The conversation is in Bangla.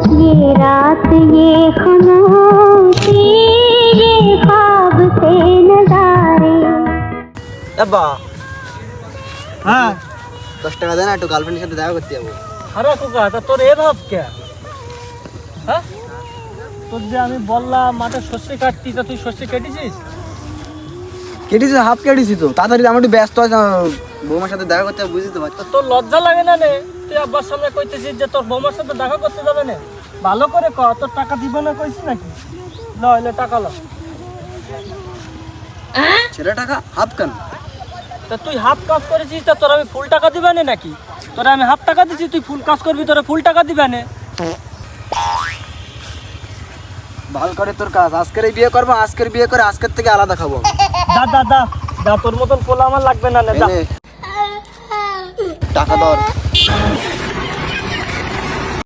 ये रात ये खामोशी ये ख्वाब से नजारे। আব্বা হ্যাঁ 10 টাকা দেন একটু গার্লফ্রেন্ডের সাথে দেখা করতে যাবো। আরে কোকা তা তোর এ ভাব কে? হ্যাঁ তোর যে আমি বললাম মাঠে শস্য কাটতি তা তুই শস্য কেটেছিস? কেটেছি হাফ কেটেছি তো তাড়াতাড়ি আমি একটু ব্যস্ত আছি বৌমার সাথে দেখা করতে বুঝতে পারছি। তো তোর লজ্জা লাগে না রে? তুই আব্বার সামনে কইতেছিস যে তোর বৌমার সাথে দেখা করতে যাবে না? ভালো করে ক, তোর টাকা দিব না কইছিস নাকি? ল এলে টাকা ল। ছেলে টাকা হাফ কেন? তা তুই হাফ কাজ করেছিস তা তোর আমি ফুল টাকা দিবা না নাকি? তোরা আমি হাফ টাকা দিছি তুই ফুল কাজ করবি, তোরা ফুল টাকা দিবা না? ভালো করে তোর কাজ আজকের বিয়ে করবো, আজকের বিয়ে করে আজকের থেকে আলাদা খাবো। যা যা যা যা, তোর মতন পোলা আমার লাগবে না, যা। টাকা ধর।